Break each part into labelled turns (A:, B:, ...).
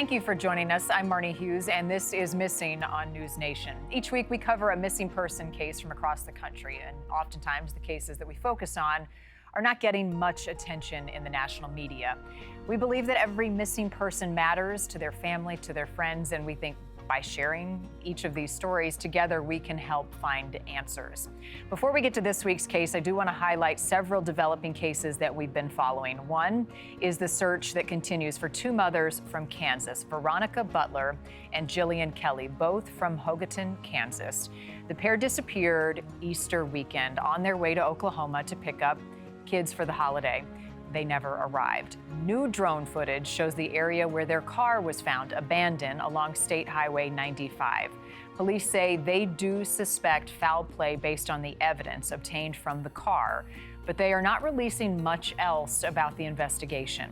A: Thank you for joining us. I'm Marnie Hughes, and this is Missing on NewsNation. Each week, we cover a missing person case from across the country, and oftentimes the cases that we focus on are not getting much attention in the national media. We believe that every missing person matters to their family, to their friends, and we think by sharing each of these stories together, we can help find answers. Before we get to this week's case, I do want to highlight several developing cases that we've been following. One is the search that continues for two mothers from Kansas, Veronica Butler and Jillian Kelly, both from Hogaton, Kansas. The pair disappeared Easter weekend on their way to Oklahoma to pick up kids for the holiday. They never arrived. New drone footage shows the area where their car was found abandoned along State Highway 95. Police say they do suspect foul play based on the evidence obtained from the car, but they are not releasing much else about the investigation.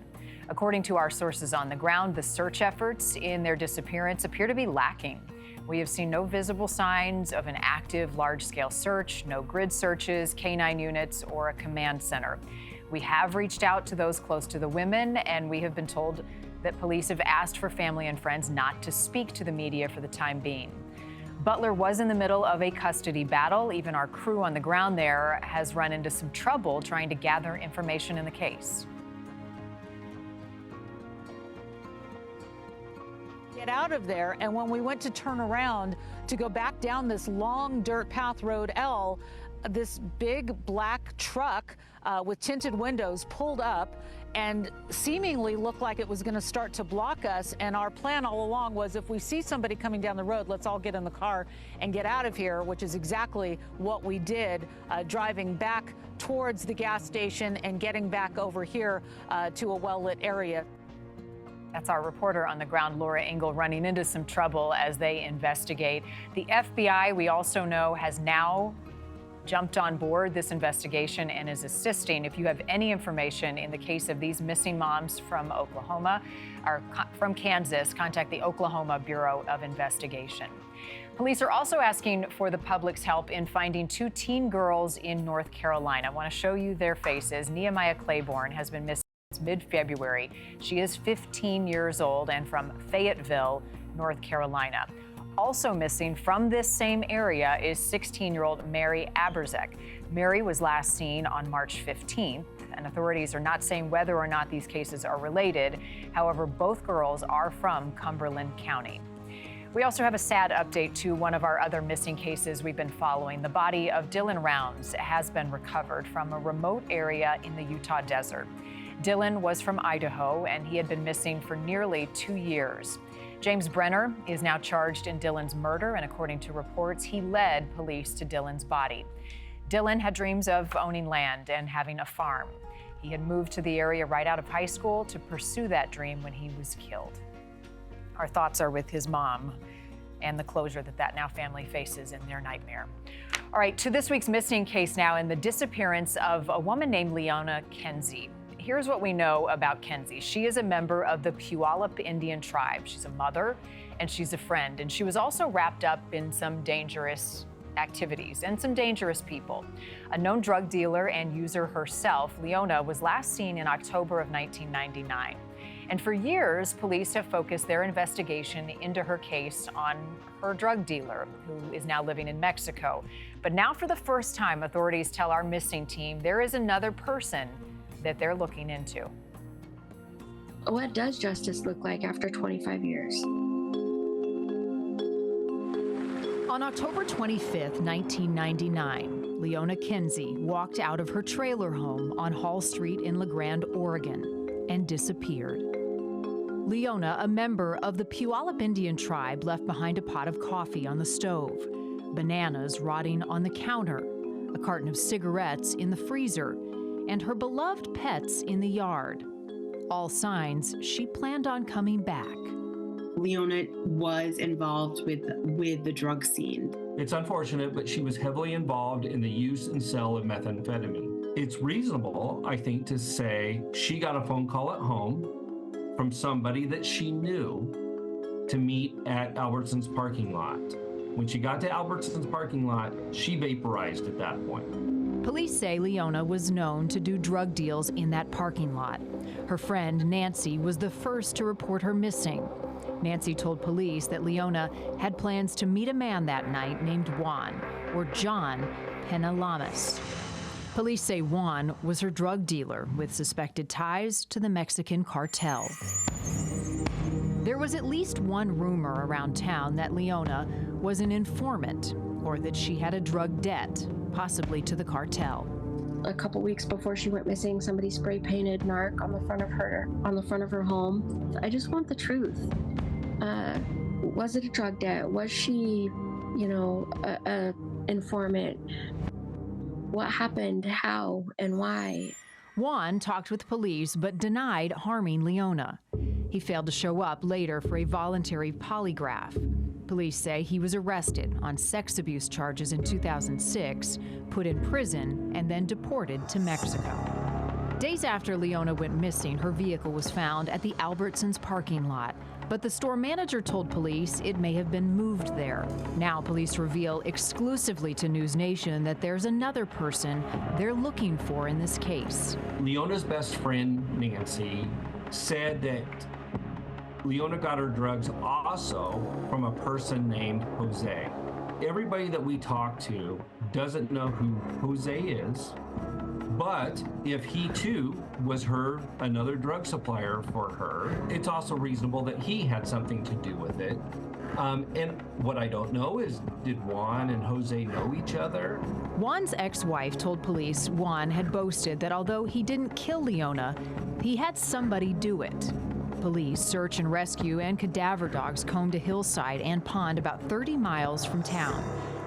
A: According to our sources on the ground, the search efforts in their disappearance appear to be lacking. We have seen no visible signs of an active large-scale search, no grid searches, canine units, or a command center. We have reached out to those close to the women, and we have been told that police have asked for family and friends not to speak to the media for the time being. Butler was in the middle of a custody battle. Even our crew on the ground there has run into some trouble trying to gather information in the case.
B: Get out of there, and when we went to turn around to go back down this long dirt path, Road L, this big black truck with tinted windows pulled up and seemingly looked like it was going to start to block us. And our plan all along was, if we see somebody coming down the road, let's all get in the car and get out of here, which is exactly what we did, driving back towards the gas station and getting back over here to a well-lit area.
A: That's our reporter on the ground, Laura Engel, running into some trouble as they investigate. The FBI, we also know, has now jumped on board this investigation and is assisting. If you have any information in the case of these missing moms from Oklahoma or from Kansas, contact the Oklahoma Bureau of Investigation. Police are also asking for the public's help in finding two teen girls in North Carolina. I want to show you their faces. Nehemiah Claiborne has been missing since mid-February. She is 15 years old and from Fayetteville, North Carolina. Also missing from this same area is 16-year-old Mary Aberzek. Mary was last seen on March 15th, and authorities are not saying whether or not these cases are related. However, both girls are from Cumberland County. We also have a sad update to one of our other missing cases we've been following. The body of Dylan Rounds has been recovered from a remote area in the Utah desert. Dylan was from Idaho, and he had been missing for nearly 2 years. James Brenner is now charged in Dylan's murder, and according to reports, he led police to Dylan's body. Dylan had dreams of owning land and having a farm. He had moved to the area right out of high school to pursue that dream when he was killed. Our thoughts are with his mom and the closure that now family faces in their nightmare. All right, to this week's missing case now, and the disappearance of a woman named Leona Kinsey. Here's what we know about Kinsey. She is a member of the Puyallup Indian tribe. She's a mother and she's a friend. And she was also wrapped up in some dangerous activities and some dangerous people. A known drug dealer and user herself, Leona was last seen in October of 1999. And for years, police have focused their investigation into her case on her drug dealer, who is now living in Mexico. But now, for the first time, authorities tell our missing team there is another person that they're looking into.
C: What does justice look like after 25 years?
D: On October 25th, 1999, Leona Kinsey walked out of her trailer home on Hall Street in La Grande, Oregon, and disappeared. Leona, a member of the Puyallup Indian tribe, left behind a pot of coffee on the stove, bananas rotting on the counter, a carton of cigarettes in the freezer, and her beloved pets in the yard. All signs she planned on coming back.
E: Leona was involved with the drug scene.
F: It's unfortunate, but she was heavily involved in the use and sale of methamphetamine. It's reasonable, I think, to say she got a phone call at home from somebody that she knew to meet at Albertson's parking lot. When she got to Albertson's parking lot, she vaporized at that point.
D: Police say Leona was known to do drug deals in that parking lot. Her friend Nancy was the first to report her missing. Nancy told police that Leona had plans to meet a man that night named Juan, or John Penalamas. Police say Juan was her drug dealer with suspected ties to the Mexican cartel. There was at least one rumor around town that Leona was an informant, or that she had a drug debt, possibly to the cartel.
C: A couple weeks before she went missing, somebody spray painted narc on the front of her home. I just want the truth. Was it a drug debt? Was she, a informant? What happened? How and why?
D: Juan talked with police but denied harming Leona. He failed to show up later for a voluntary polygraph. Police say he was arrested on sex abuse charges in 2006, put in prison, and then deported to Mexico. Days after Leona went missing, her vehicle was found at the Albertsons parking lot. But the store manager told police it may have been moved there. Now police reveal exclusively to NewsNation that there's another person they're looking for in this case.
F: Leona's best friend, Nancy, said that Leona got her drugs also from a person named Jose. Everybody that we talk to doesn't know who Jose is, but if he too was another drug supplier for her, it's also reasonable that he had something to do with it. And what I don't know is, did Juan and Jose know each other?
D: Juan's ex-wife told police Juan had boasted that although he didn't kill Leona, he had somebody do it. Police, search and rescue, and cadaver dogs combed a hillside and pond about 30 miles from town.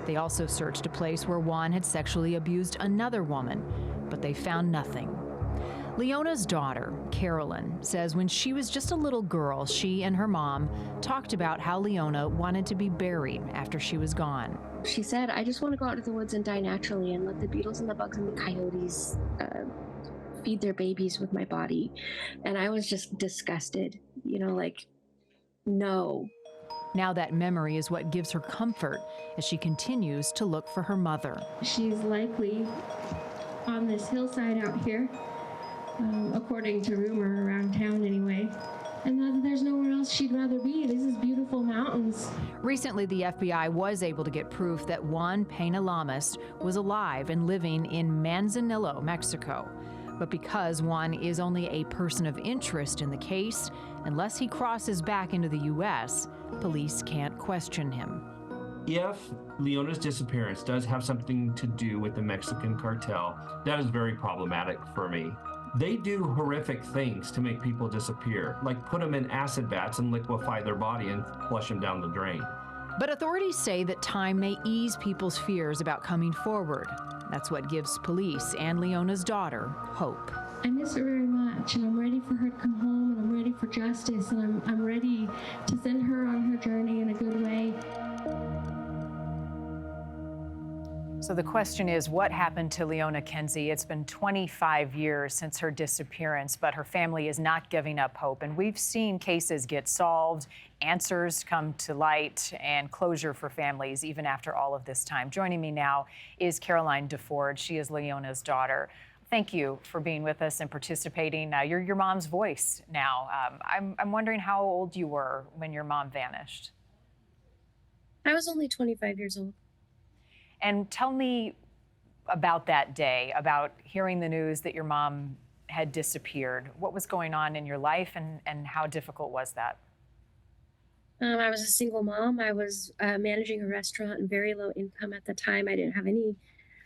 D: They also searched a place where Juan had sexually abused another woman, but they found nothing. Leona's daughter, Carolyn, says when she was just a little girl, she and her mom talked about how Leona wanted to be buried after she was gone.
C: She said, I just want to go out to the woods and die naturally and let the beetles and the bugs and the coyotes feed their babies with my body. And I was just disgusted, no.
D: Now that memory is what gives her comfort as she continues to look for her mother.
C: She's likely on this hillside out here, according to rumor around town anyway. And there's nowhere else she'd rather be. This is beautiful mountains.
D: Recently, the FBI was able to get proof that Juan Penalamas was alive and living in Manzanillo, Mexico. But because Juan is only a person of interest in the case, unless he crosses back into the U.S., police can't question him.
F: If Leona's disappearance does have something to do with the Mexican cartel, that is very problematic for me. They do horrific things to make people disappear, like put them in acid vats and liquefy their body and flush them down the drain.
D: But authorities say that time may ease people's fears about coming forward. That's what gives police and Leona's daughter hope.
C: I miss her very much, and I'm ready for her to come home, and I'm ready for justice, and I'm ready to send her on her journey in a good way.
A: So the question is, what happened to Leona Kinsey? It's been 25 years since her disappearance, but her family is not giving up hope. And we've seen cases get solved, answers come to light, and closure for families even after all of this time. Joining me now is Caroline DeFord. She is Leona's daughter. Thank you for being with us and participating. You're your mom's voice now. I'm wondering how old you were when your mom vanished.
C: I was only 25 years old.
A: And tell me about that day, about hearing the news that your mom had disappeared. What was going on in your life, and how difficult was that?
C: I was a single mom. I was managing a restaurant and very low income at the time. I didn't have any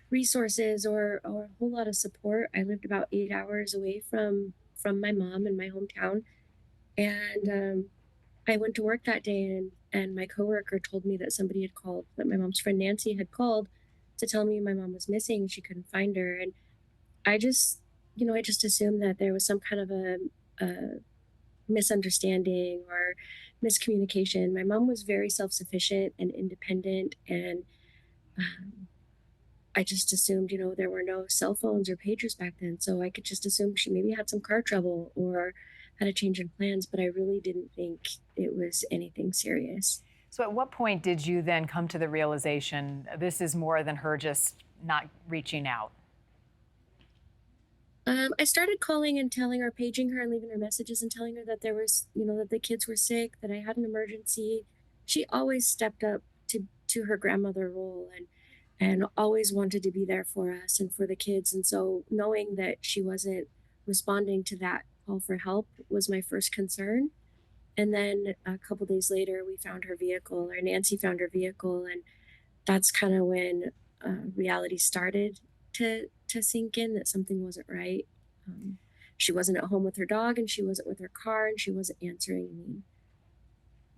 C: resources or a whole lot of support. I lived about 8 hours away from my mom in my hometown. And I went to work that day, and my coworker told me that somebody had called, that my mom's friend Nancy had called to tell me my mom was missing. She couldn't find her. And I just assumed that there was some kind of a misunderstanding or miscommunication. My mom was very self-sufficient and independent, and I just assumed, there were no cell phones or pagers back then. So I could just assume she maybe had some car trouble or had a change in plans, but I really didn't think it was anything serious.
A: So at what point did you then come to the realization this is more than her just not reaching out?
C: I started calling and telling her, paging her and leaving her messages and telling her that there was, that the kids were sick, that I had an emergency. She always stepped up to her grandmother role and always wanted to be there for us and for the kids. And so knowing that she wasn't responding to that call for help was my first concern. And then a couple days later, we found her vehicle, or Nancy found her vehicle, and that's kind of when reality started to sink in that something wasn't right. Um, she wasn't at home with her dog, and she wasn't with her car, and she wasn't answering me.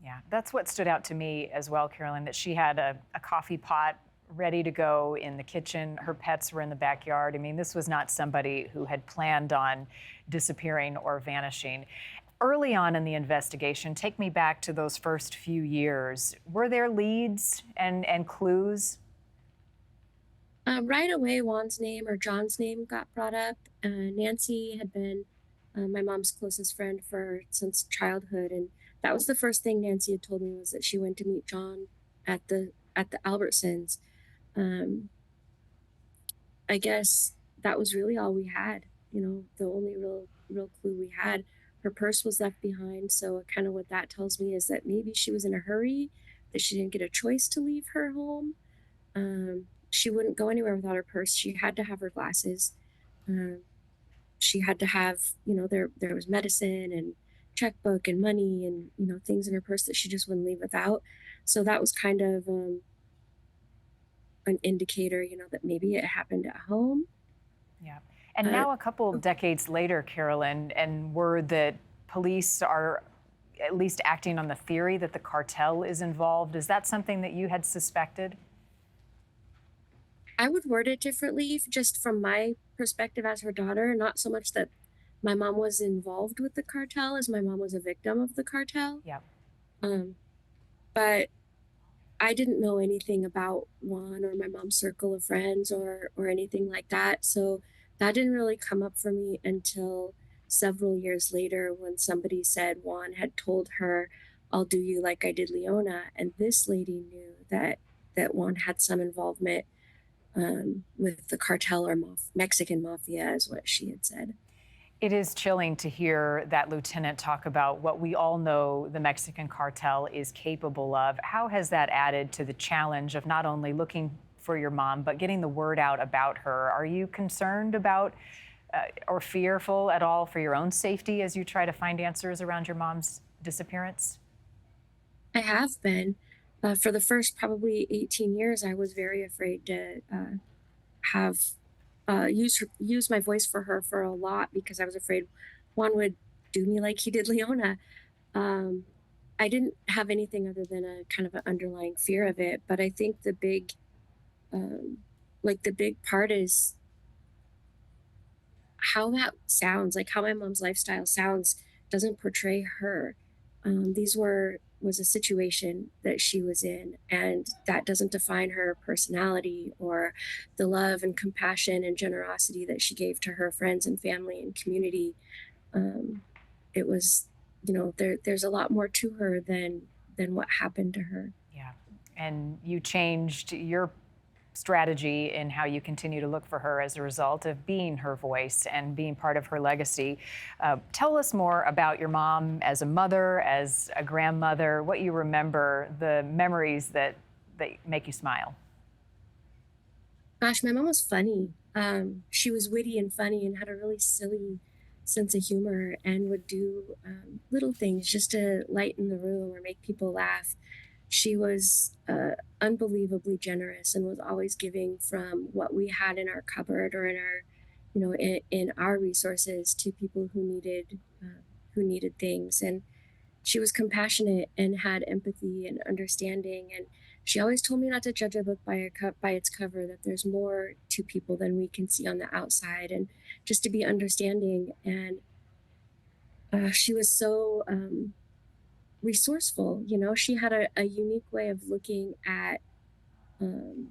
A: Yeah, that's what stood out to me as well, Carolyn, that she had a coffee pot ready to go in the kitchen. Her pets were in the backyard. I mean, this was not somebody who had planned on disappearing or vanishing. Early on in the investigation, take me back to those first few years. Were there leads and clues?
C: Right away, Juan's name or John's name got brought up. Nancy had been my mom's closest friend for since childhood, and that was the first thing Nancy had told me was that she went to meet John at the Albertsons. Um, I guess that was really all we had. The only real clue we had. Her purse was left behind, so kind of what that tells me is that maybe she was in a hurry, that she didn't get a choice to leave her home. She wouldn't go anywhere without her purse. She had to have her glasses. Um, she had to have, there was medicine and checkbook and money and things in her purse that she just wouldn't leave without. So that was kind of an indicator, that maybe it happened at home.
A: Yeah. And
C: Uh,
A: now, a couple decades later, Carolyn, and word that police are at least acting on the theory that the cartel is involved. Is that something that you had suspected?
C: I would word it differently, just from my perspective as her daughter, not so much that my mom was involved with the cartel as my mom was a victim of the cartel.
A: Yeah.
C: Um, but I didn't know anything about Juan or my mom's circle of friends or anything like that. So that didn't really come up for me until several years later when somebody said Juan had told her, "I'll do you like I did Leona." And this lady knew that Juan had some involvement with the cartel or Mexican mafia, is what she had said.
A: It is chilling to hear that lieutenant talk about what we all know the Mexican cartel is capable of. How has that added to the challenge of not only looking for your mom, but getting the word out about her? Are you concerned about or fearful at all for your own safety as you try to find answers around your mom's disappearance?
C: I have been. For the first probably 18 years, I was very afraid to have use my voice for her for a lot because I was afraid Juan would do me like he did Leona. Um, I didn't have anything other than a kind of an underlying fear of it, but I think um, the big part is how that sounds, like how my mom's lifestyle sounds, doesn't portray her. These was a situation that she was in, and that doesn't define her personality or the love and compassion and generosity that she gave to her friends and family and community. Um, it was, there's a lot more to her than what happened to her.
A: Yeah. And you changed your strategy in how you continue to look for her as a result of being her voice and being part of her legacy. Tell us more about your mom as a mother, as a grandmother, what you remember, the memories that make you smile.
C: Gosh, my mom was funny. She was witty and funny and had a really silly sense of humor and would do little things just to lighten the room or make people laugh. She was unbelievably generous and was always giving from what we had in our cupboard or in our, in our resources to people who needed things. And she was compassionate and had empathy and understanding. And she always told me not to judge a book by by its cover, that there's more to people than we can see on the outside, and just to be understanding. And she was so resourceful. She had a unique way of looking um,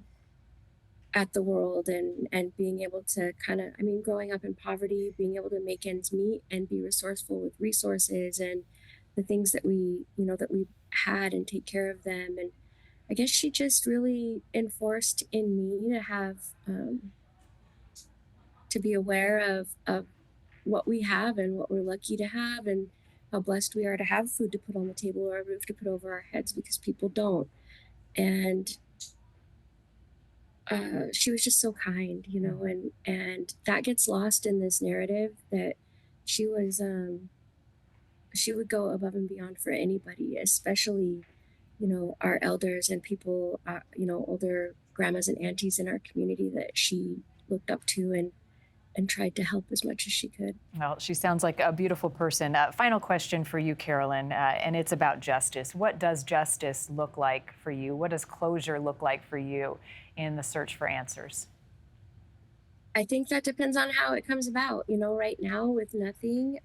C: at the world and being able to kind of, I mean, growing up in poverty, being able to make ends meet and be resourceful with resources and the things that we had, and take care of them. And I guess she just really enforced in me to have to be aware of what we have and what we're lucky to have, and how blessed we are to have food to put on the table or a roof to put over our heads, because people don't. And she was just so kind, you know, and that gets lost in this narrative that she was she would go above and beyond for anybody, especially, you know, our elders and people, you know, older grandmas and aunties in our community that she looked up to and tried to help as much as she could.
A: Well, she sounds like a beautiful person. Final question for you, Carolyn, and it's about justice. What does justice look like for you? What does closure look like for you in the search for answers?
C: I think that depends on how it comes about. You know, right now with nothing,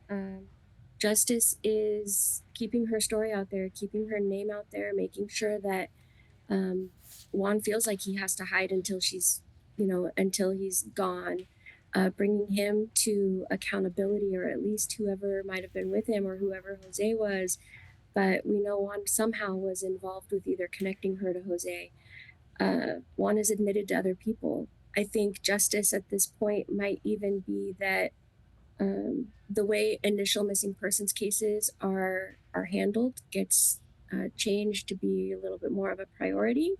C: justice is keeping her story out there, keeping her name out there, making sure that Juan feels like he has to hide until she's, you know, until he's gone, bringing him to accountability, or at least whoever might have been with him or whoever Jose was. But we know Juan somehow was involved with either connecting her to Jose. Juan is admitted to other people. I think justice at this point might even be that the way initial missing persons cases are handled gets changed to be a little bit more of a priority.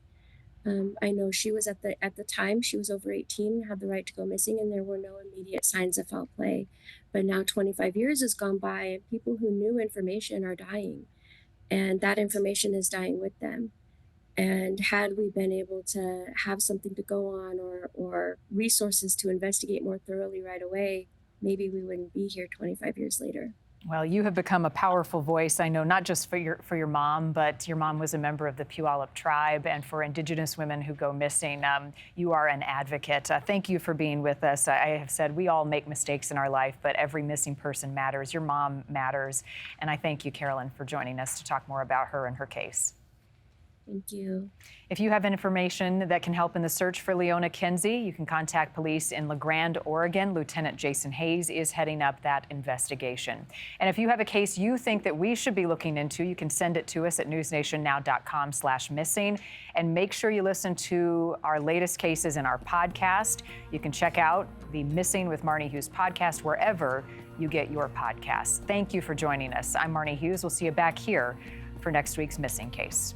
C: I know she was at the time she was over 18, had the right to go missing, and there were no immediate signs of foul play. But now 25 years has gone by, and people who knew information are dying, and that information is dying with them. And had we been able to have something to go on, or resources to investigate more thoroughly right away, maybe we wouldn't be here 25 years later.
A: Well, you have become a powerful voice, I know, not just for your mom, but your mom was a member of the Puyallup tribe, and for Indigenous women who go missing, you are an advocate. Thank you for being with us. I have said we all make mistakes in our life, but every missing person matters. Your mom matters. And I thank you, Carolyn, for joining us to talk more about her and her case.
C: Thank you.
A: If you have information that can help in the search for Leona Kinsey, you can contact police in LeGrand, Oregon. Lieutenant Jason Hayes is heading up that investigation. And if you have a case you think that we should be looking into, you can send it to us at newsnationnow.com/missing. And make sure you listen to our latest cases in our podcast. You can check out the Missing with Marnie Hughes podcast wherever you get your podcasts. Thank you for joining us. I'm Marnie Hughes. We'll see you back here for next week's Missing Case.